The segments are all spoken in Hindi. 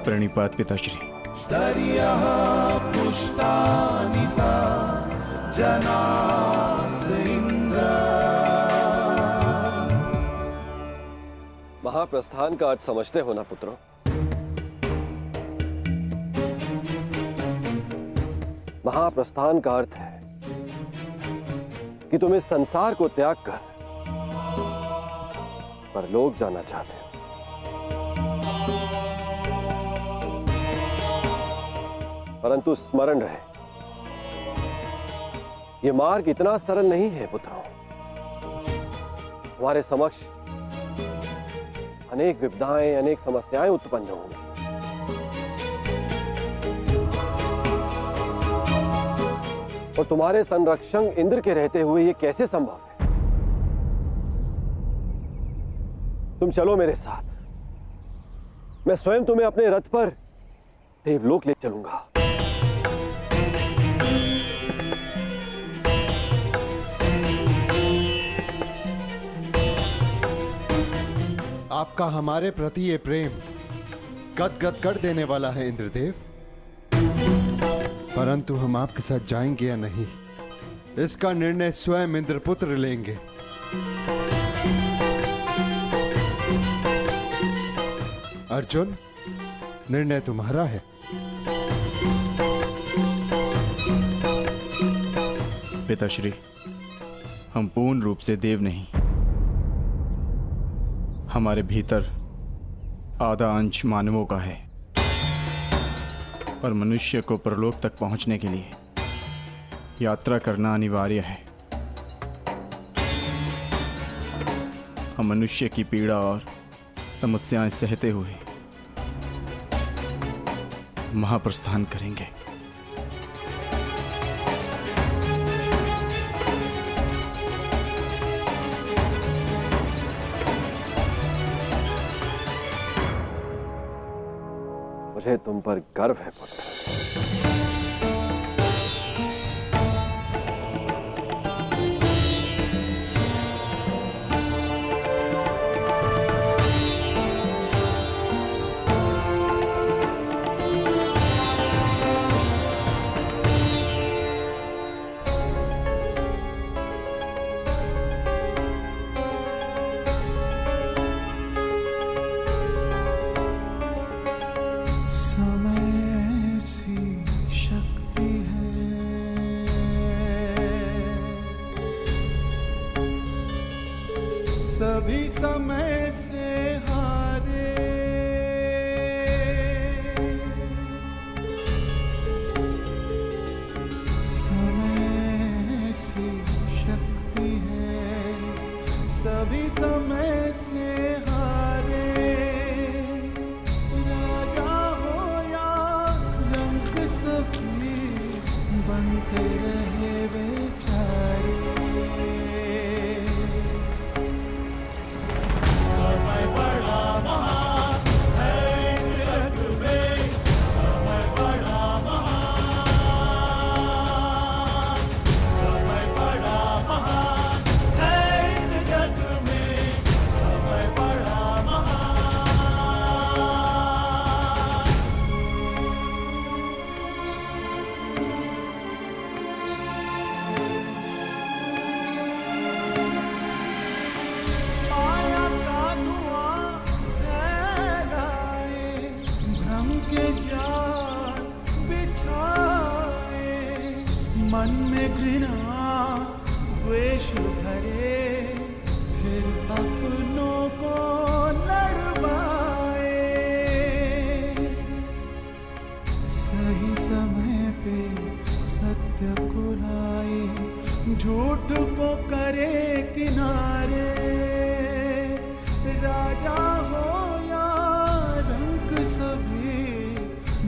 प्रणिपात पिताश्री। स्तर्यः पुष्टानि सा जनास इंद्र। महाप्रस्थान का अर्थ समझते हो ना पुत्रों? महाप्रस्थान का अर्थ है कि तुम इस संसार को त्याग कर परलोक जाना चाहते हो। परंतु स्मरण रहे, यह मार्ग इतना सरल नहीं है पुत्रों। हमारे समक्ष अनेक विपदाएं, अनेक समस्याएं उत्पन्न होंगी। और तुम्हारे संरक्षक इंद्र के रहते हुए यह कैसे संभव है? तुम चलो मेरे साथ, मैं स्वयं तुम्हें अपने रथ पर देवलोक ले चलूंगा। आपका हमारे प्रति ये प्रेम गदगद कर देने वाला है इंद्रदेव, परंतु हम आपके साथ जाएंगे या नहीं, इसका निर्णय स्वयं इंद्रपुत्र लेंगे। अर्जुन, निर्णय तुम्हारा है। पिताश्री, हम पूर्ण रूप से देव नहीं, हमारे भीतर आधा अंश मानवों का है। और मनुष्य को परलोक तक पहुंचने के लिए यात्रा करना अनिवार्य है। हम मनुष्य की पीड़ा और समस्याएं सहते हुए महाप्रस्थान करेंगे। मुझे तुम पर गर्व है पुत्र। सभी समय से हारे, समय से शक्ति है, सभी समय से हारे। राजा हो या रंग सभी बनते रहे बेचारे। मन में घृणा द्वेष भरे, फिर अपनों को लड़वाए। सही समय पे सत्य को लाए, झूठ को करे किनारे। राजा हो या रंक सभी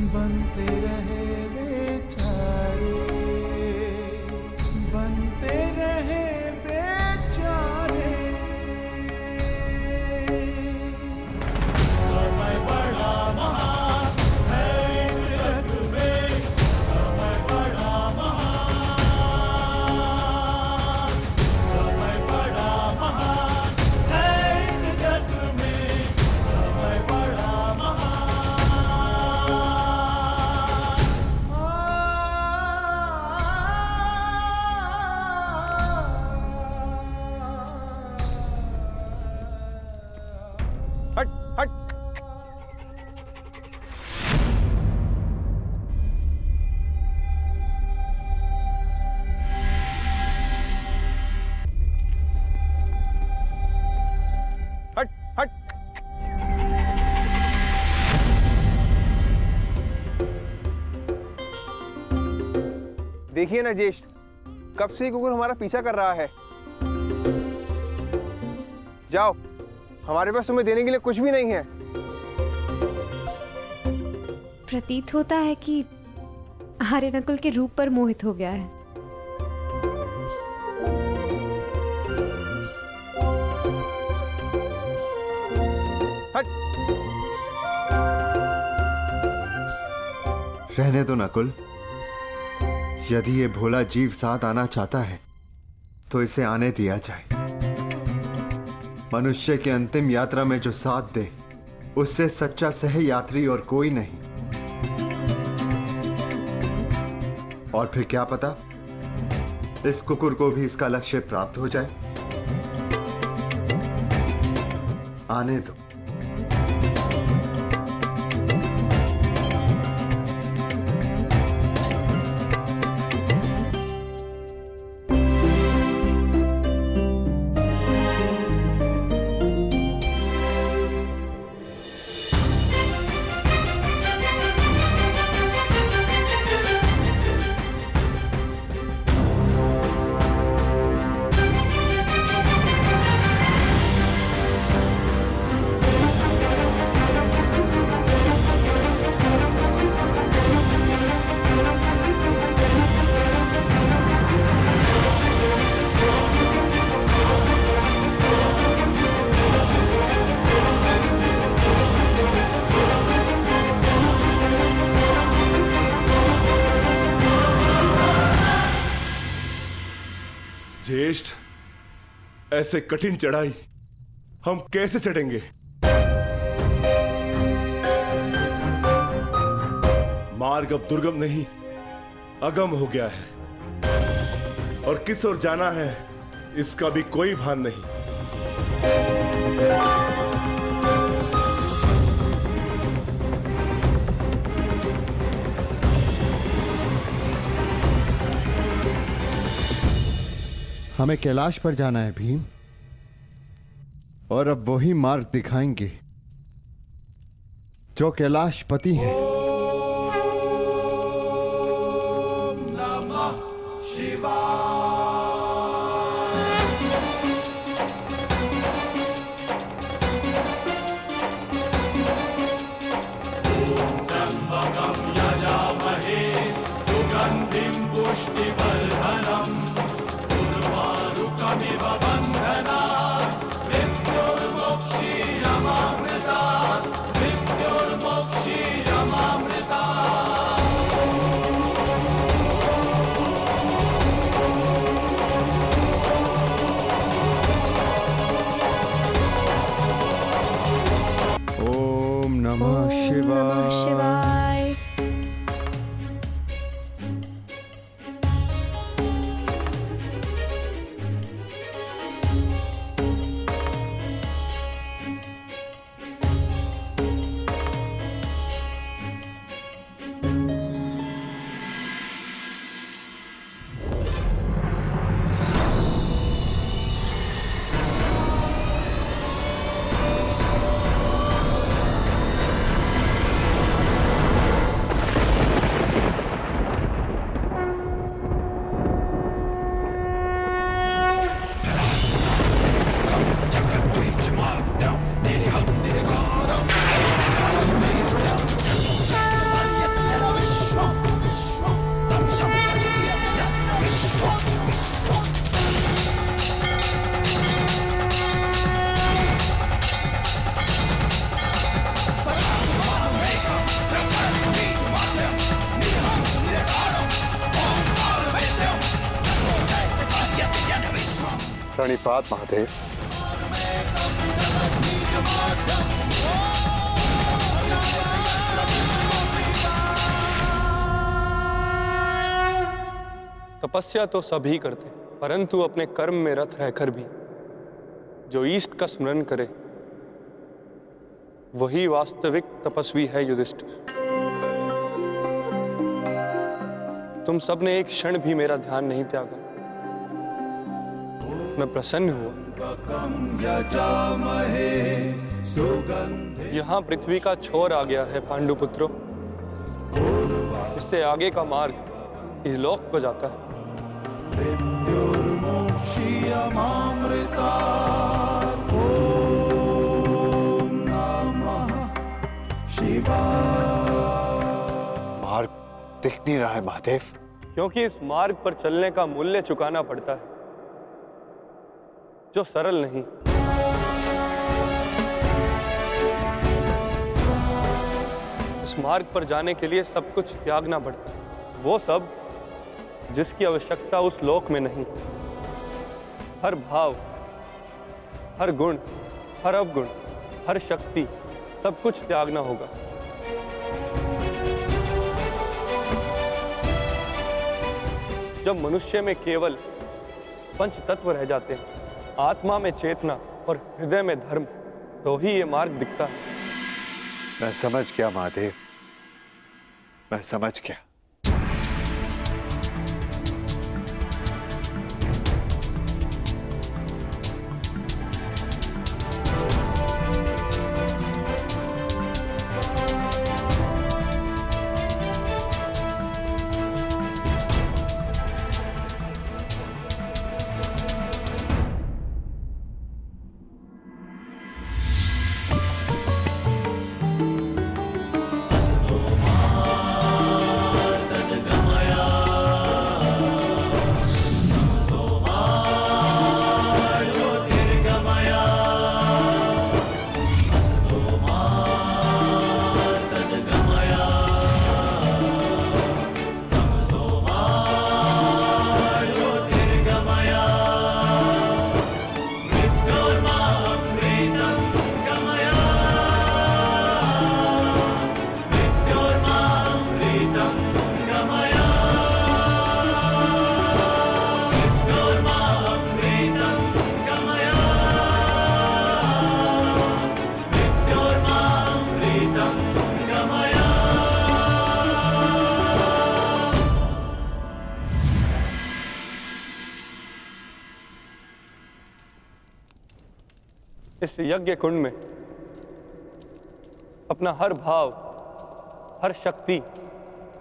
बनते रहे बेचारे, बनते रहे बेचारे। समय बड़ा महान है इस जग में, समय बड़ा महान, समय बड़ा महान है इस जग में, समय बड़ा महान। देखिए ना ज्येष्ठ, कब से कुकुर हमारा पीछा कर रहा है। जाओ, हमारे पास तुम्हें देने के लिए कुछ भी नहीं है। प्रतीत होता है कि आर्य नकुल के रूप पर मोहित हो गया है। हट। रहने दो नकुल। यदि ये भोला जीव साथ आना चाहता है तो इसे आने दिया जाए। मनुष्य की अंतिम यात्रा में जो साथ दे उससे सच्चा सह यात्री और कोई नहीं। और फिर क्या पता इस कुकुर को भी इसका लक्ष्य प्राप्त हो जाए। आने दो। ज्येष्ठ, ऐसे कठिन चढ़ाई हम कैसे चढ़ेंगे? मार्ग अब दुर्गम नहीं, अगम हो गया है और किस ओर जाना है इसका भी कोई भान नहीं। हमें कैलाश पर जाना है भीम, और अब वही मार्ग दिखाएंगे जो कैलाशपति हैं। नमः शिवाय। त्र्यंबकं यजामहे सुगंधिं पुष्टिवर्धनम् उर्वारुकमिव बन्धनात् मृत्युर्मुक्षीयमामृतात् ओम नमः शिवाय। प्रणिपात महादेव। तपस्या तो सभी करते, परंतु अपने कर्म में रत रहकर भी जो ईष्ट का स्मरण करे वही वास्तविक तपस्वी है। युधिष्ठिर, तुम सबने एक क्षण भी मेरा ध्यान नहीं त्यागा। मैं प्रसन्न हुआ। यहाँ पृथ्वी का छोर आ गया है पांडुपुत्रों। इससे आगे का मार्ग इहलोक को को जाता है। मार्ग दिख नहीं रहा है महादेव। क्योंकि इस मार्ग पर चलने का मूल्य चुकाना पड़ता है, जो सरल नहीं। इस मार्ग पर जाने के लिए सब कुछ त्यागना पड़ता है, वो सब जिसकी आवश्यकता उस लोक में नहीं। हर भाव, हर गुण, हर अवगुण, हर शक्ति, सब कुछ त्यागना होगा। जब मनुष्य में केवल पंच तत्व रह जाते हैं, आत्मा में चेतना और हृदय में धर्म, तो ही ये मार्ग दिखता है। मैं समझ गया महादेव, मैं समझ गया। इस यज्ञ कुंड में अपना हर भाव, हर शक्ति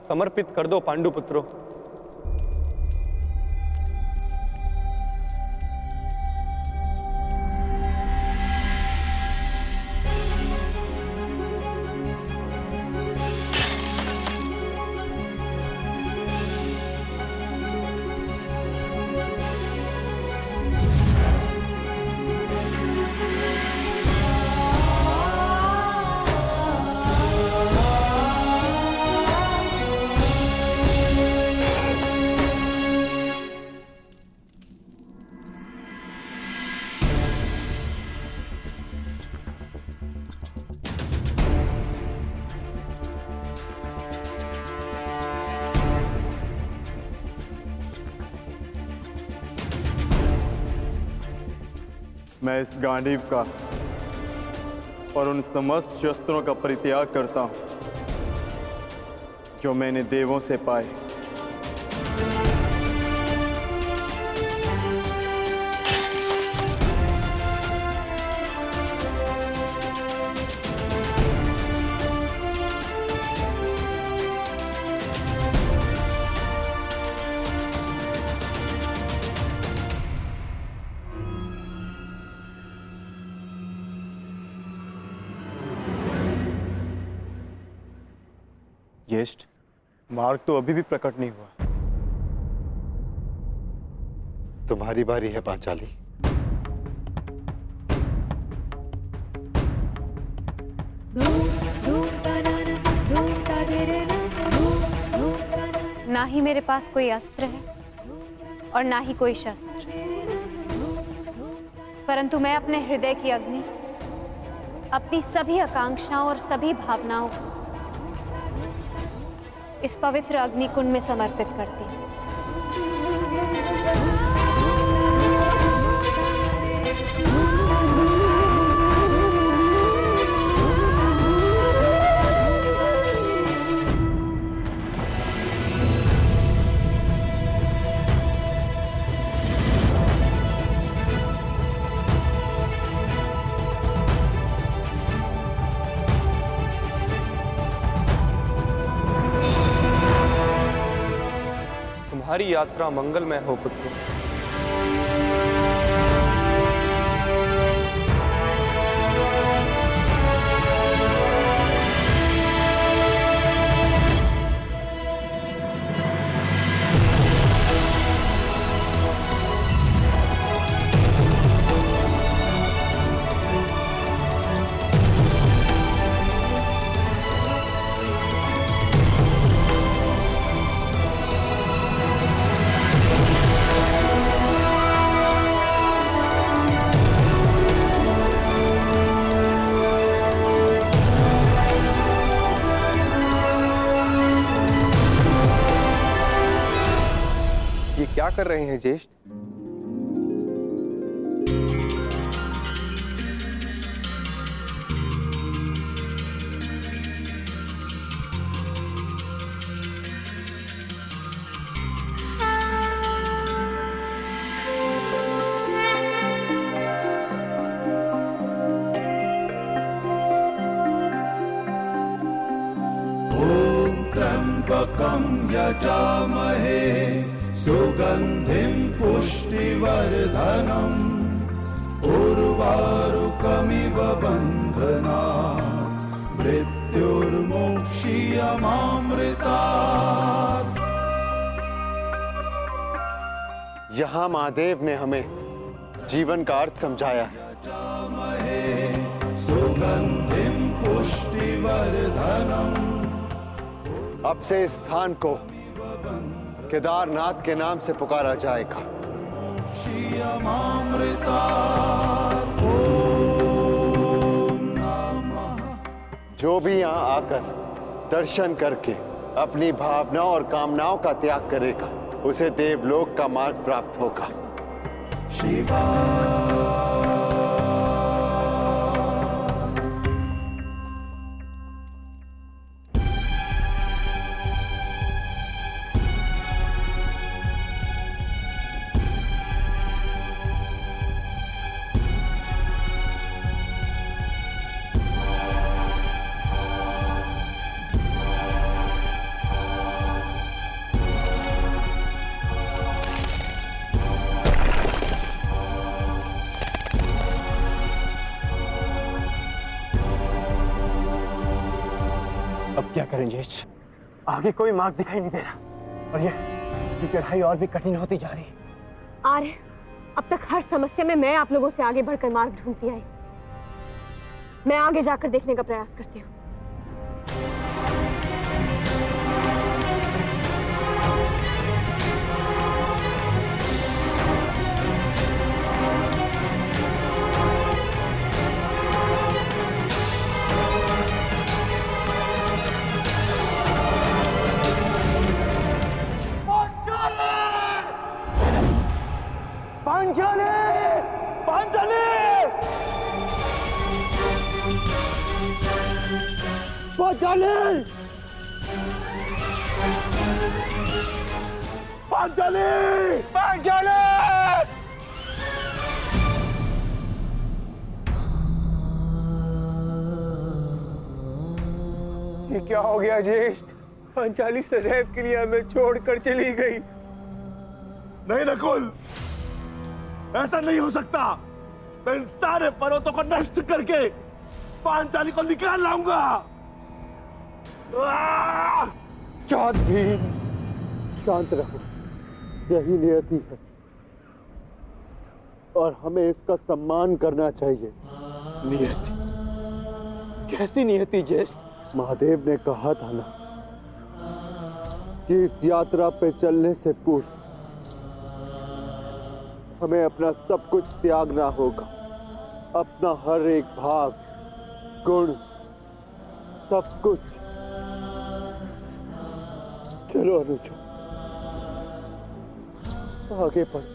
समर्पित कर दो पांडुपुत्रों। मैं इस गांडीव का और उन समस्त शस्त्रों का परित्याग करता हूं जो मैंने देवों से पाए। ज्येष्ठ, मार्ग तो अभी भी प्रकट नहीं हुआ। तुम्हारी बारी है पांचाली। ना ही मेरे पास कोई अस्त्र है और ना ही कोई शस्त्र, परंतु मैं अपने हृदय की अग्नि, अपनी सभी आकांक्षाओं और सभी भावनाओं को इस पवित्र अग्निकुंड में समर्पित करती हूँ। तुम्हारी यात्रा मंगलमय हो पुत्र। ये क्या कर रहे हैं ज्येष्ठ? त्र्यंबकं यजामहे सुगंधिं पुष्टिवर्धनम् उर्वारुकमिव बन्धनात् मृत्युर्मोक्षीयमामृतात्। यहाँ महादेव ने हमें जीवन का अर्थ समझाया है। सुगंधिं पुष्टिवर्धनम्। अब से इस स्थान को केदारनाथ के नाम से पुकारा जाएगा। जो भी यहाँ आकर दर्शन करके अपनी भावनाओं और कामनाओं का त्याग करेगा उसे देवलोक का मार्ग प्राप्त होगा। अब क्या करें ज्येष्ठ? आगे कोई मार्ग दिखाई नहीं दे रहा और ये चढ़ाई और भी कठिन होती जा रही है। आर्य, अब तक हर समस्या में मैं आप लोगों से आगे बढ़कर मार्ग ढूंढती आई। मैं आगे जाकर देखने का प्रयास करती हूँ। ये क्या हो गया ज्येष्ठ? पांचाली सदैव के लिए हमें छोड़कर चली गई। नहीं नकुल, ऐसा नहीं हो सकता। मैं इन सारे पर्वतों को नष्ट करके पांचाली को निकाल लाऊंगा। चाँद भी शांत रहो, यही नियति है और हमें इसका सम्मान करना चाहिए। नियति? कैसी नियति ज्येष्ठ? महादेव ने कहा था ना कि इस यात्रा पे चलने से पूर्व हमें अपना सब कुछ त्यागना होगा। अपना हर एक भाग, गुण, सब कुछ। चलो अनुज, आगे बढ़ो।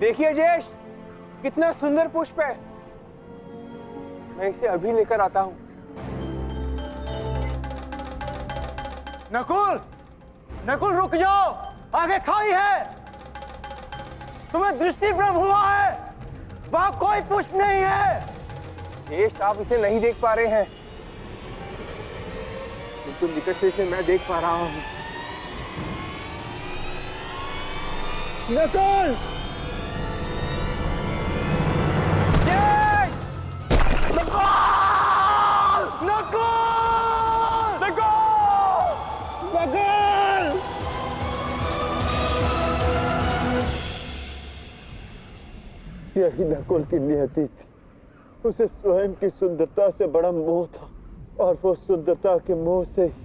देखिए ज्येष्ठ, कितना सुंदर पुष्प है। मैं इसे अभी लेकर आता हूं। नकुल, नकुल रुक जाओ, आगे खाई है। तुम्हें दृष्टि भ्रम हुआ है, वहां कोई पुष्प नहीं है। ज्येष्ठ, आप इसे नहीं देख पा रहे हैं, बिल्कुल निकट से इसे मैं देख पा रहा हूं। नकुल! यही नकुल की नियति थी। उसे स्वयं की सुंदरता से बड़ा मोह था और वो सुंदरता के मोह से ही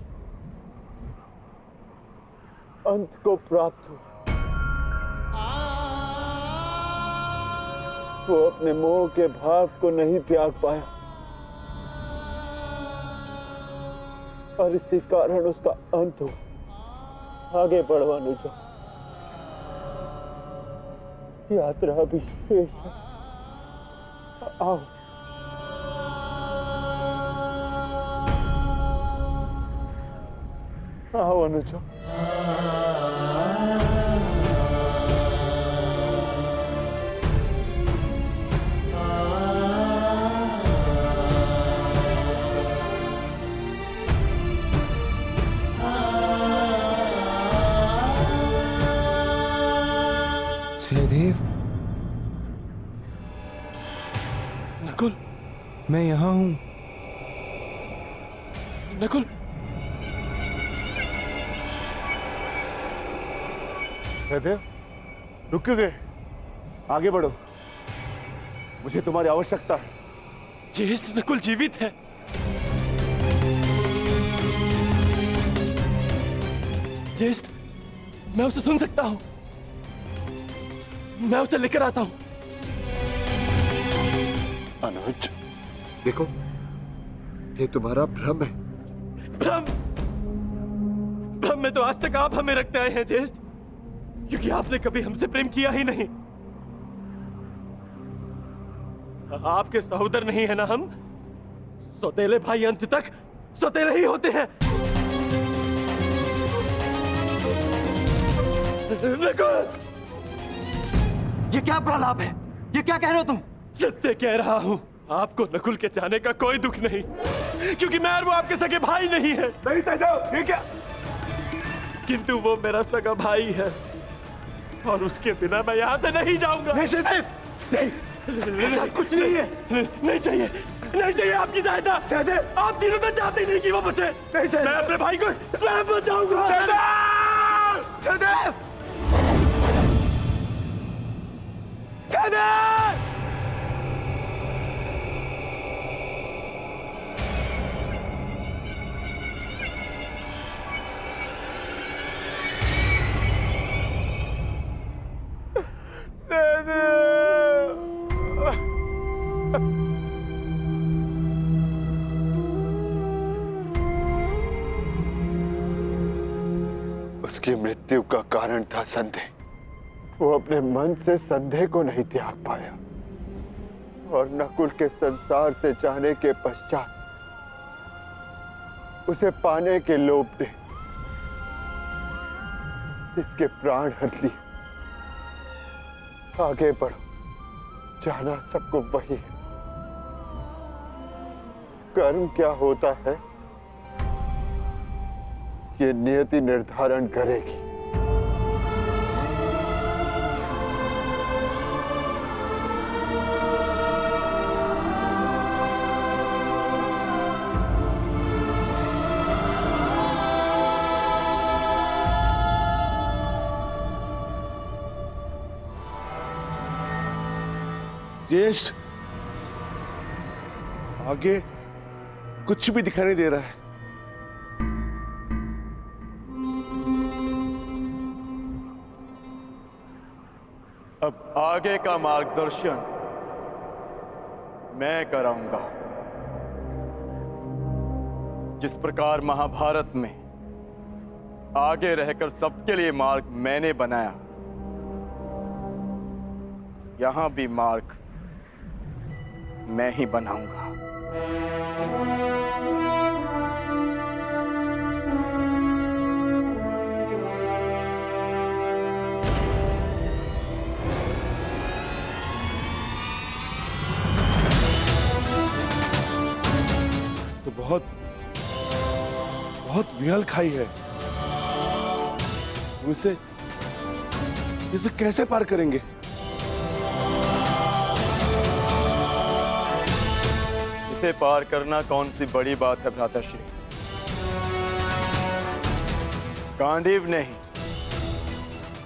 अंत को प्राप्त हुआ। वो अपने मोह के भाव को नहीं त्याग पाया और इसी कारण उसका अंत हुआ। आगे बढ़ो अनुजा, यात्रा भी शेष है। आओ। आओ अनुजा। सहदेव, नकुल, मैं यहाँ हूँ। नकुल, सहदेव, रुक क्यों गए? आगे बढ़ो, मुझे तुम्हारी आवश्यकता है। ज्येष्ठ, नकुल जीवित है। ज्येष्ठ, मैं उसे सुन सकता हूँ। मैं उसे लेकर आता हूँ। अनुज, देखो, ये तुम्हारा भ्रम है। भ्रम? भ्रम में तो आज तक आप हमें रखते आए हैं ज्येष्ठ, क्योंकि आपने कभी हमसे प्रेम किया ही नहीं। आपके सहोदर नहीं है ना हम? सौतेले भाई अंत तक सौतेले ही होते हैं। नकुल! ये क्या प्रलाप है? ये क्या कह रहे हो तुम? सत्य कह रहा हूं। आपको नकुल के जाने का कोई दुख नहीं, क्योंकि मैं और वो आपके सगे भाई नहीं है। नहीं सहदेव, ये क्या? किंतु वो मेरा सगा भाई है और उसके बिना मैं यहाँ से नहीं जाऊंगा। नहीं सहदेव, नहीं, कुछ नहीं है। नहीं चाहिए, नहीं चाहिए आपकी सहायता। सहदेव, आप तीनों तो चाहते ही नहीं कि वो बचे। नहीं सहदेव, मैं अपने भाई को स्वयं बचाऊंगा। सहदेव, सहदेव, सहदेव! उसकी मृत्यु का कारण था संदेह। वो अपने मन से संदेह को नहीं त्याग पाया और नकुल के संसार से जाने के पश्चात उसे पाने के लोभ ने इसके प्राण हर लिए। आगे बढ़ो, जाना सबको वही है। कर्म क्या होता है ये नियति निर्धारण करेगी। ज्येष्ठ, आगे कुछ भी दिखाई नहीं दे रहा है। अब आगे का मार्गदर्शन मैं कराऊंगा। जिस प्रकार महाभारत में आगे रहकर सबके लिए मार्ग मैंने बनाया, यहां भी मार्ग मैं ही बनाऊंगा। बहुत विहल खाई है। इसे कैसे पार करेंगे? इसे पार करना कौन सी बड़ी बात है भ्राताश्री। गांडीव नहीं,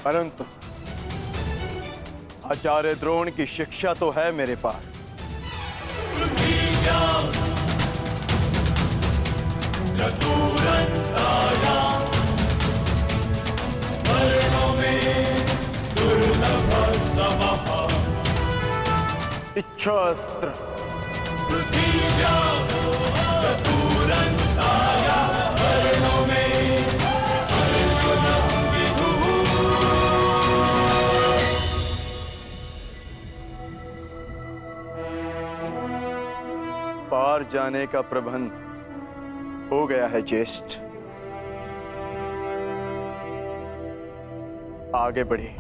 परंतु आचार्य द्रोण की शिक्षा तो है मेरे पास। इच्छास्त्र पार जाने का प्रबंध हो गया है ज्येष्ठ। आगे बढ़िए।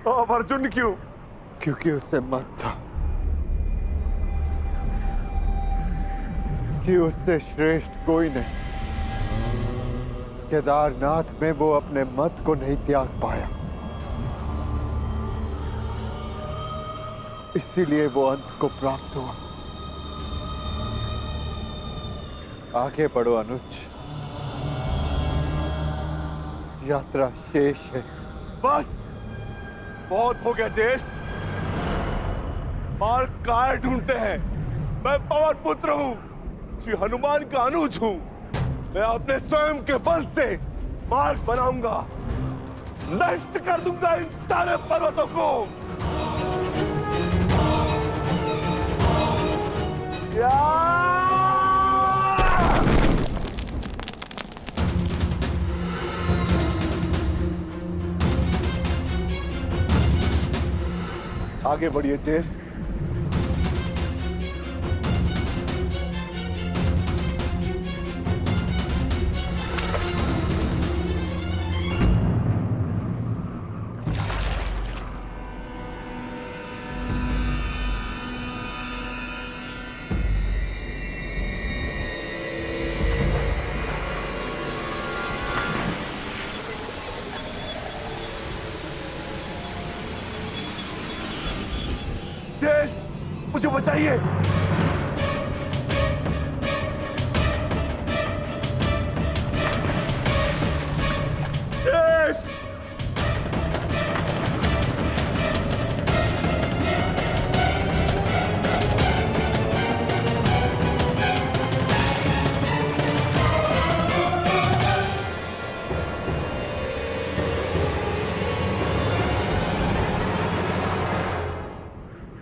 अब अर्जुन क्यों? क्योंकि उसे मत था कि उससे श्रेष्ठ कोई नहीं। केदारनाथ में वो अपने मत को नहीं त्याग पाया, इसीलिए वो अंत को प्राप्त हुआ। आगे बढ़ो अनुज, यात्रा शेष है। बस बहुत हो गया ज्येष्ठ। मार्ग काय ढूंढते हैं? मैं पवन पुत्र हूँ, श्री हनुमान का अनुज हूँ। मैं अपने स्वयं के बल से मार्ग बनाऊंगा, नष्ट कर दूंगा इन सारे पर्वतों को। आगे बढ़िए ज्येष्ठ। मुझे बचाइए।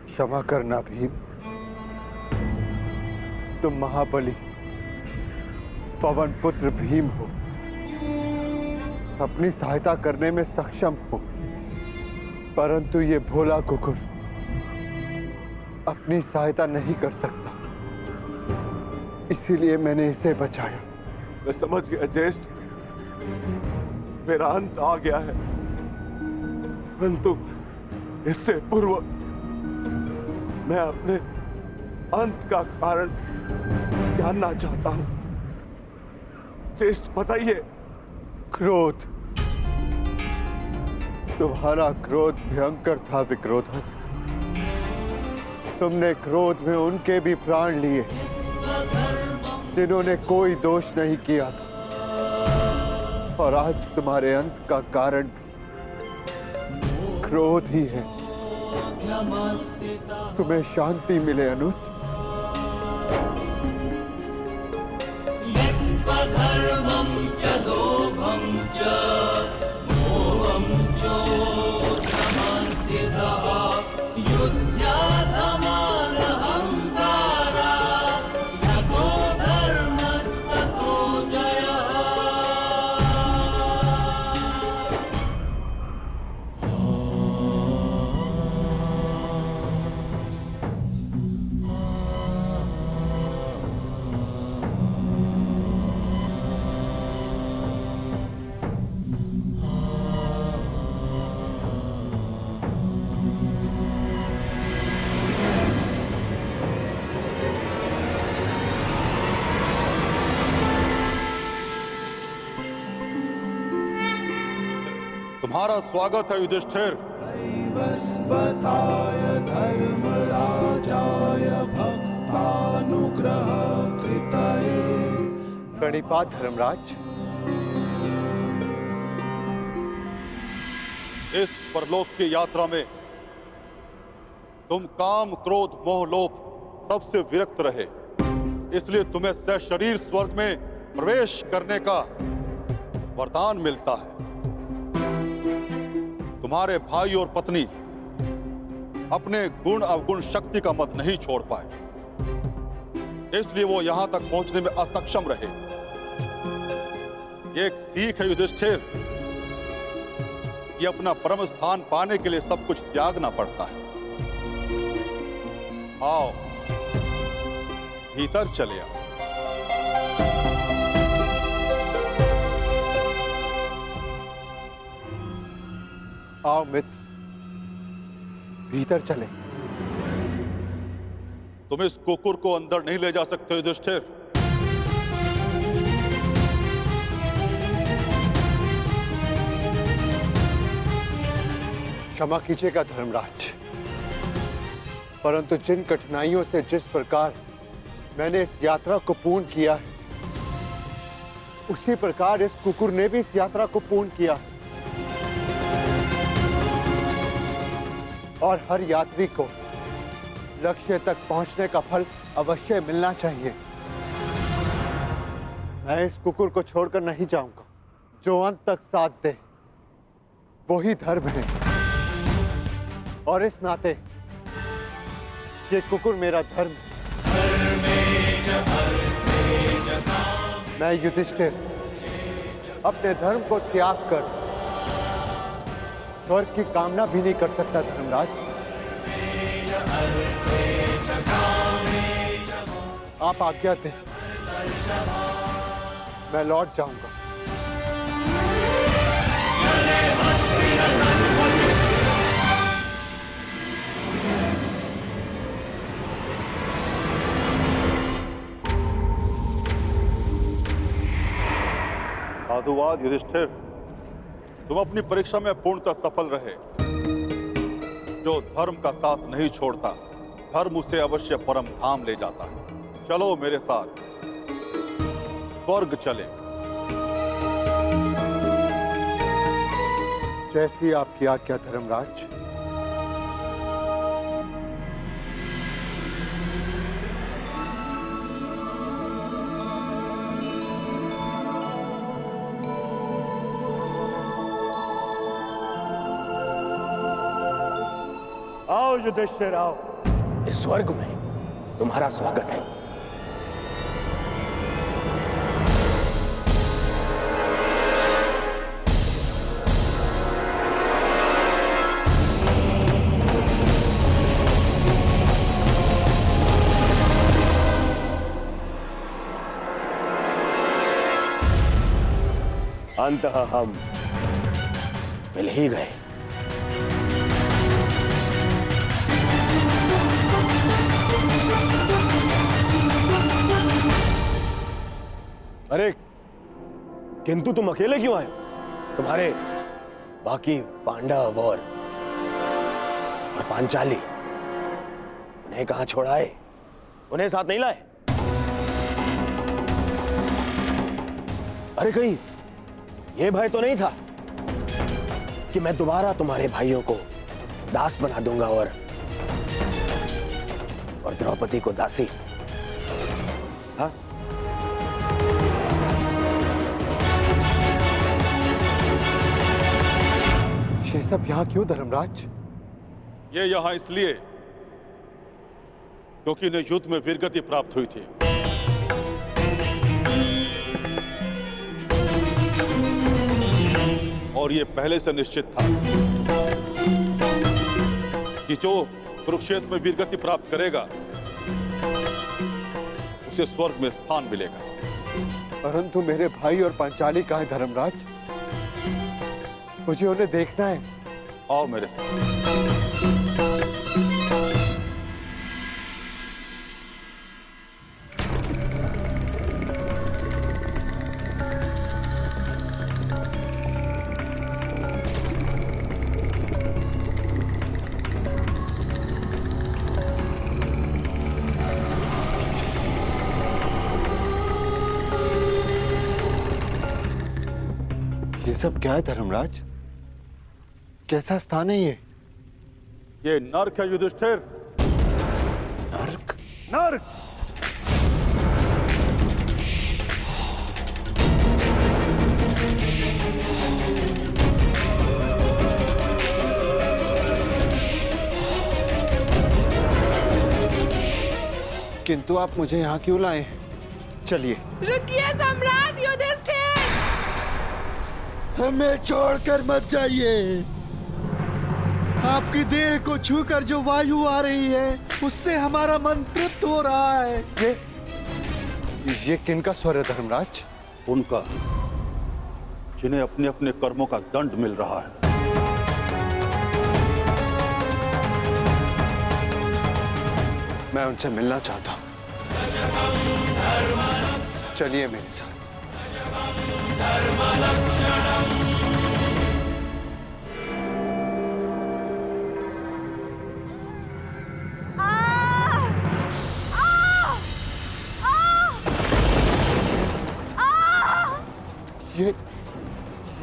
क्षमा करना भीम, तुम महाबली पवन पुत्र भीम हो, अपनी सहायता करने में सक्षम हो, परंतु ये भोला कुकुर अपनी सहायता नहीं कर सकता, इसीलिए मैंने इसे बचाया। मैं समझ गया ज्येष्ठ, मेरा अंत आ गया है, परंतु इससे पूर्व मैं अपने अंत का कारण जानना चाहता हूं। ज्येष्ठ बताइए। क्रोध, तुम्हारा क्रोध भयंकर था विक्रोधन। तुमने क्रोध में उनके भी प्राण लिए जिन्होंने कोई दोष नहीं किया था, और आज तुम्हारे अंत का कारण क्रोध ही है। तुम्हें शांति मिले अनुज। तुम्हारा स्वागत है युधिष्ठिर। वस्वताय धर्मराजाय भक्तानुग्रह कृतये। प्रणिपात धर्मराज। इस परलोक की यात्रा में तुम काम, क्रोध, मोह, लोभ सबसे विरक्त रहे, इसलिए तुम्हें सशरीर स्वर्ग में प्रवेश करने का वरदान मिलता है। तुम्हारे भाई और पत्नी अपने गुण अवगुण शक्ति का मत नहीं छोड़ पाए, इसलिए वो यहां तक पहुंचने में असक्षम रहे। ये एक सीख है युधिष्ठिर कि अपना परम स्थान पाने के लिए सब कुछ त्यागना पड़ता है। आओ भीतर चले आओ। आओ मित्र, भीतर चले। तुम इस कुकुर को अंदर नहीं ले जा सकते युधिष्ठिर। क्षमा कीजिएगा धर्मराज, परंतु जिन कठिनाइयों से जिस प्रकार मैंने इस यात्रा को पूर्ण किया है, उसी प्रकार इस कुकुर ने भी इस यात्रा को पूर्ण किया। और हर यात्री को लक्ष्य तक पहुंचने का फल अवश्य मिलना चाहिए। मैं इस कुकुर को छोड़कर नहीं जाऊंगा। जो अंत तक साथ दे वही धर्म है, और इस नाते ये कुकुर मेरा धर्म है। मैं युधिष्ठिर अपने धर्म को त्याग कर स्वर्ग की कामना भी नहीं कर सकता धर्मराज। आप आज्ञा दें, मैं लौट जाऊंगा। साधुवाद युधिष्ठिर, तुम अपनी परीक्षा में पूर्णतः सफल रहे। जो धर्म का साथ नहीं छोड़ता, धर्म उसे अवश्य परम धाम ले जाता है। चलो मेरे साथ स्वर्ग चले। जैसी आपकी आज्ञा धर्मराज। आओ युधिष्ठिर आओ। इस स्वर्ग में तुम्हारा स्वागत है। अंततः हम मिल ही गए। अरे किंतु तुम अकेले क्यों आए? तुम्हारे बाकी पांडव और पांचाली उन्हें कहां छोड़ाए? उन्हें साथ नहीं लाए? अरे कहीं ये भय तो नहीं था कि मैं दोबारा तुम्हारे भाइयों को दास बना दूंगा और द्रौपदी को दासी। हाँ? ये सब यहाँ क्यों धर्मराज? ये यहाँ इसलिए क्योंकि इन्हें युद्ध में वीरगति प्राप्त हुई थी। और ये पहले से निश्चित था कि जो कुरुक्षेत्र में वीरगति प्राप्त करेगा उसे स्वर्ग में स्थान मिलेगा। परंतु मेरे भाई और पांचाली कहाँ है धर्मराज? मुझे उन्हें देखना है। आओ मेरे साथ। ये सब क्या है धर्मराज? कैसा स्थान है ये? ये नर्क है युधिष्ठिर। नर्क? नर्क। किंतु आप मुझे यहाँ क्यों लाए? चलिए। रुकिए सम्राट युधिष्ठिर! हमें छोड़कर मत जाइए। आपकी देह को छूकर जो वायु आ रही है उससे हमारा मन तृप्त हो रहा है। ये किनका स्वर है धर्मराज? उनका, जिन्हें अपने अपने कर्मों का दंड मिल रहा है। मैं उनसे मिलना चाहता हूं। चलिए मेरे साथ।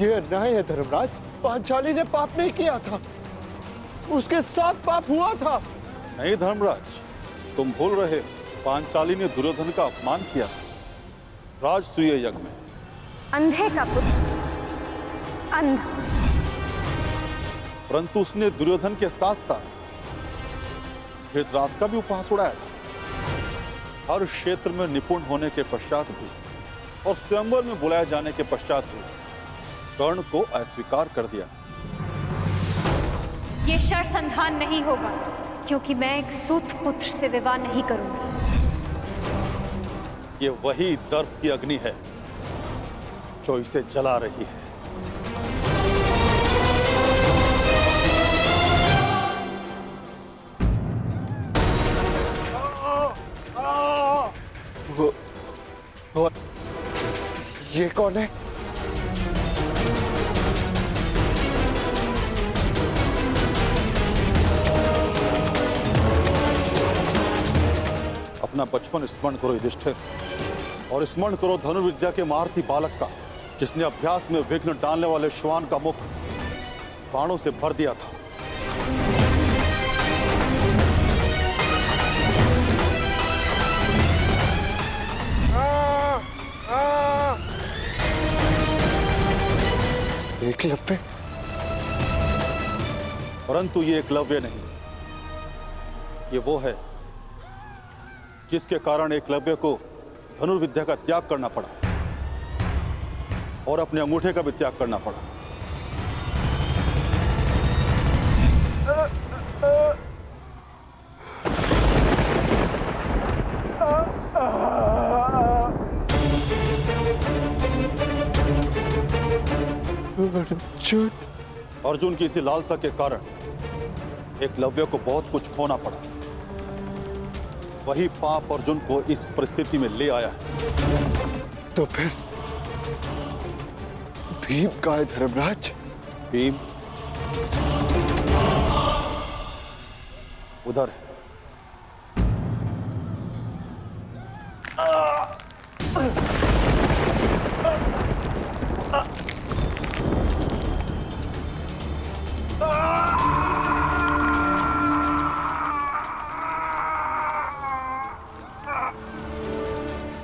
ये अन्याय है धर्मराज। पांचाली ने पाप नहीं किया था, उसके साथ पाप हुआ था। नहीं धर्मराज, तुम भूल रहे हो। पांचाली ने दुर्योधन का अपमान किया राजसूय यज्ञ में। अंधे का पुत्र अंधा। परंतु उसने दुर्योधन के साथ साथ धृतराष्ट्र का भी उपहास उड़ाया था। हर क्षेत्र में निपुण होने के पश्चात भी और स्वयंवर में बुलाए जाने के पश्चात भी कर्ण को अस्वीकार कर दिया। ये शरसंधान नहीं होगा, क्योंकि मैं एक सूत पुत्र से विवाह नहीं करूंगी। ये वही दर्प की अग्नि है जो इसे जला रही है। वो ये कौन है? अपना बचपन स्मरण करो युधिष्ठिर, और स्मरण करो धनुर्विद्या के महारथी बालक का, जिसने अभ्यास में विघ्न डालने वाले श्वान का मुख बाणों से भर दिया था। एकलव्य? परंतु ये एकलव्य नहीं, ये वो है जिसके कारण एकलव्य को धनुर्विद्या का त्याग करना पड़ा और अपने अंगूठे का भी त्याग करना पड़ा। अर्जुन? अर्जुन की इसी लालसा के कारण एकलव्य को बहुत कुछ खोना पड़ा। वही पाप अर्जुन को इस परिस्थिति में ले आया है। तो फिर भीम का है धर्मराज? भीम उधर है।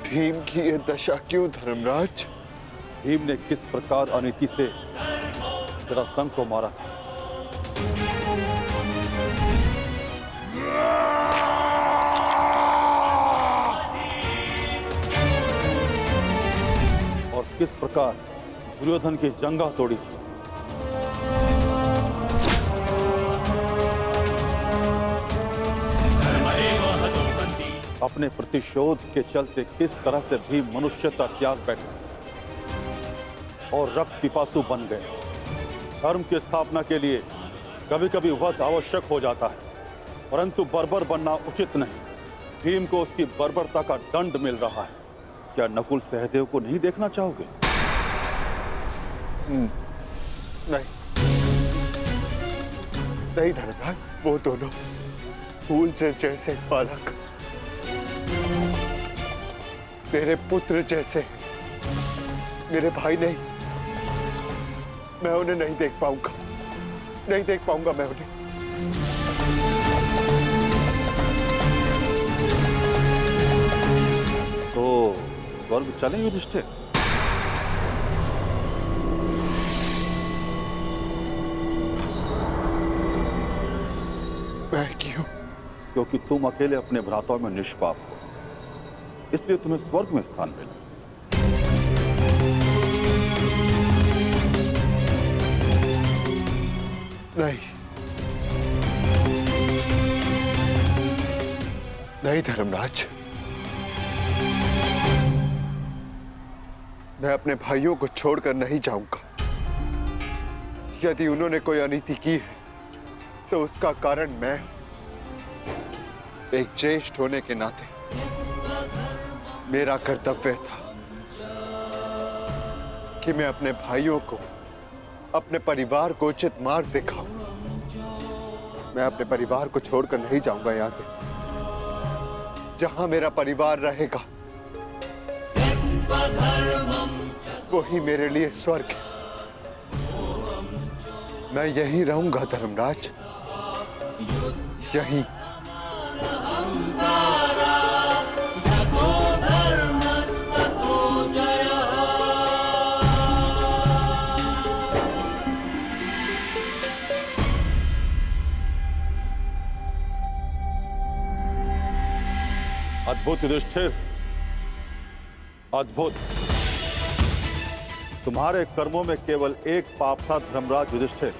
भीम की ये दशा क्यों धर्मराज? भीम ने किस प्रकार अनीति से जरासंध को मारा था, और किस प्रकार दुर्योधन की जंगा तोड़ी थी। अपने प्रतिशोध के चलते किस तरह से भी मनुष्यता त्याग बैठे और रक्त पिपासु बन गए। धर्म की स्थापना के लिए कभी कभी वध आवश्यक हो जाता है, परंतु बर्बर बनना उचित नहीं। भीम को उसकी बर्बरता का दंड मिल रहा है। क्या नकुल सहदेव को नहीं देखना चाहोगे? नहीं नहीं धर्मराज, वो दोनों फूल से जैसे बालक, मेरे पुत्र जैसे, मेरे भाई नहीं। मैं उन्हें नहीं देख पाऊंगा, नहीं देख पाऊंगा मैं उन्हें। तो स्वर्ग चलें युधिष्ठिर? मैं क्यों? क्योंकि तुम अकेले अपने भ्राताओं में निष्पाप हो, इसलिए तुम्हें स्वर्ग में स्थान मिला। नहीं नहीं धर्मराज, मैं अपने भाइयों को छोड़कर नहीं जाऊंगा। यदि उन्होंने कोई अनीति की है तो उसका कारण मैं, एक ज्येष्ठ होने के नाते मेरा कर्तव्य था कि मैं अपने भाइयों को, अपने परिवार को उचित मार्ग दिखाऊं। मैं अपने परिवार को छोड़कर नहीं जाऊंगा यहां से। जहां मेरा परिवार रहेगा वही मेरे लिए स्वर्ग है। मैं यहीं रहूंगा धर्मराज, यहीं। अद्भुत युधिष्ठिर, अद्भुत। तुम्हारे कर्मों में केवल एक पाप था धर्मराज युधिष्ठिर।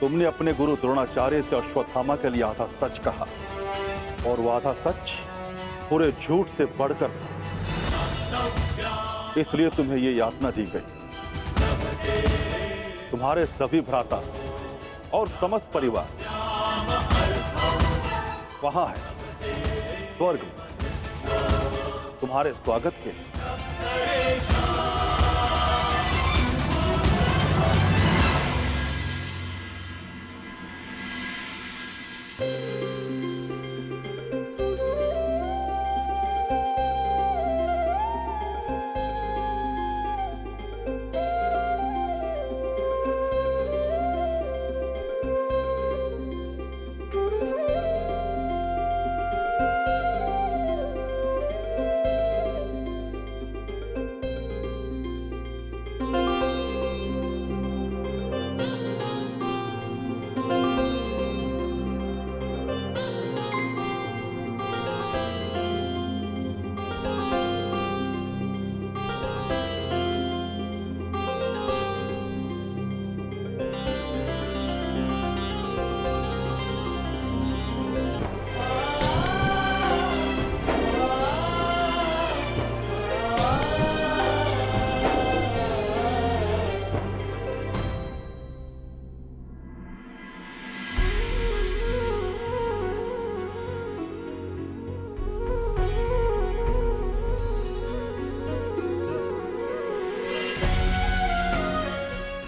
तुमने अपने गुरु द्रोणाचार्य से अश्वत्थामा के लिए आधा सच कहा, और वो आधा सच पूरे झूठ से बढ़कर था। इसलिए तुम्हें ये यातना दी गई। तुम्हारे सभी भ्राता और समस्त परिवार वहां है, स्वर्ग में, तुम्हारे स्वागत के लिए।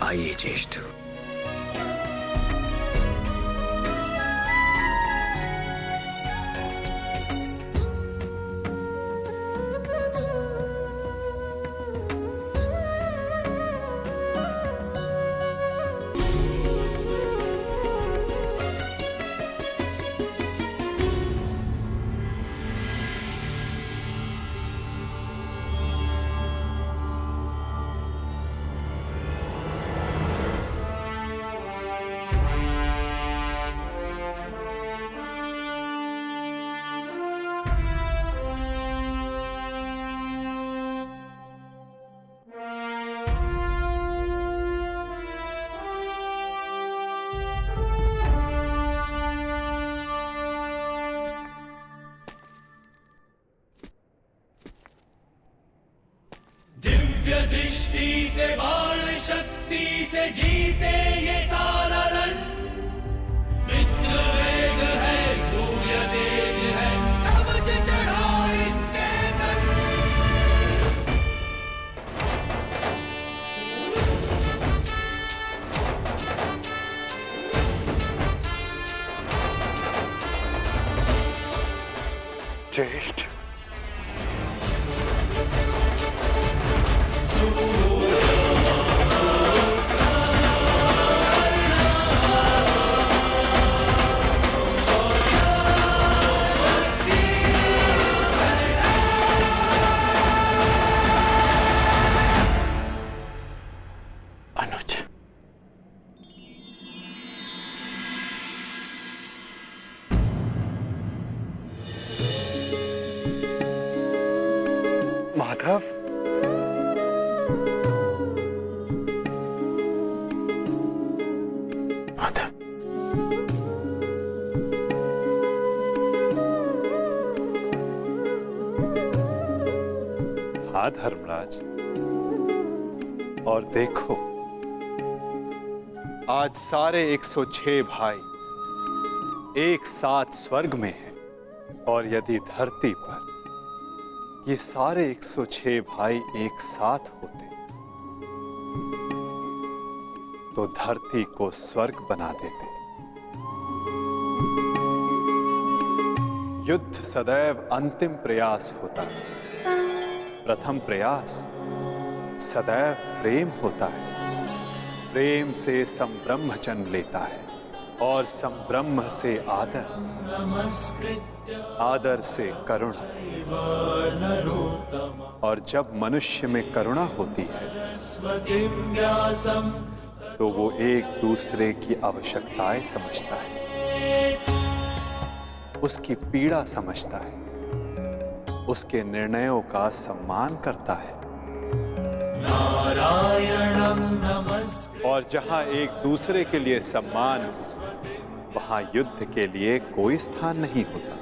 आइए ज्येष्ठ। दिव्य दृष्टि से बाण शक्ति से जीते ये सारा रण। मित्र वेग है सूर्य तेज है कवच चढ़ा इसके तन। ज्येष्ठ, अनुज, माधव, माधव, हाँ धर्मराज, और देखो आज सारे 106 भाई एक साथ स्वर्ग में हैं, और यदि धरती पर ये सारे 106 भाई एक साथ होते तो धरती को स्वर्ग बना देते। युद्ध सदैव अंतिम प्रयास होता है, प्रथम प्रयास सदैव प्रेम होता है। प्रेम से संब्रह्म जन्म लेता है, और संब्रह्म से आदर, आदर से करुणा, और जब मनुष्य में करुणा होती है तो वो एक दूसरे की आवश्यकताएं समझता है, उसकी पीड़ा समझता है, उसके निर्णयों का सम्मान करता है। और जहां एक दूसरे के लिए सम्मान हो, वहां युद्ध के लिए कोई स्थान नहीं होता।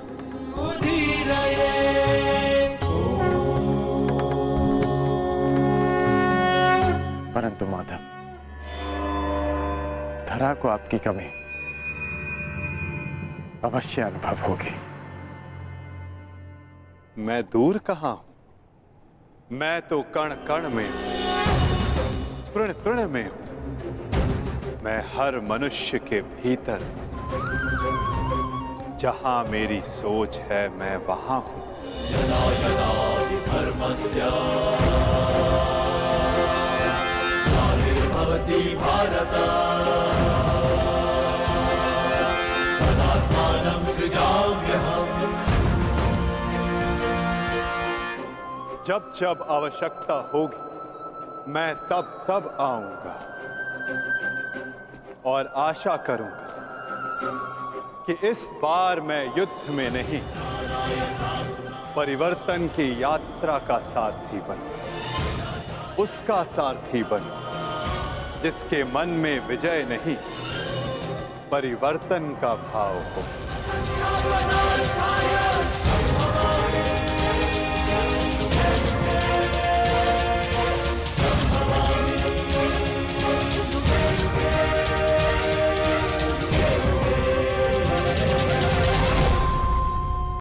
परंतु माधव, धरा को आपकी कमी अवश्य अनुभव होगी। मैं दूर कहां हूं, मैं तो कण कण में हूं, तृण तृण में हूं। मैं हर मनुष्य के भीतर, जहां मेरी सोच है मैं वहां हूं। यदा यदा धर्मस्य ग्लानिर्भवति भारत तदात्मानं सृजाम्यहम्। जब जब आवश्यकता होगी मैं तब तब आऊंगा, और आशा करूंगा कि इस बार मैं युद्ध में नहीं, परिवर्तन की यात्रा का सारथी बनूं, उसका सारथी बनूं जिसके मन में विजय नहीं, परिवर्तन का भाव हो।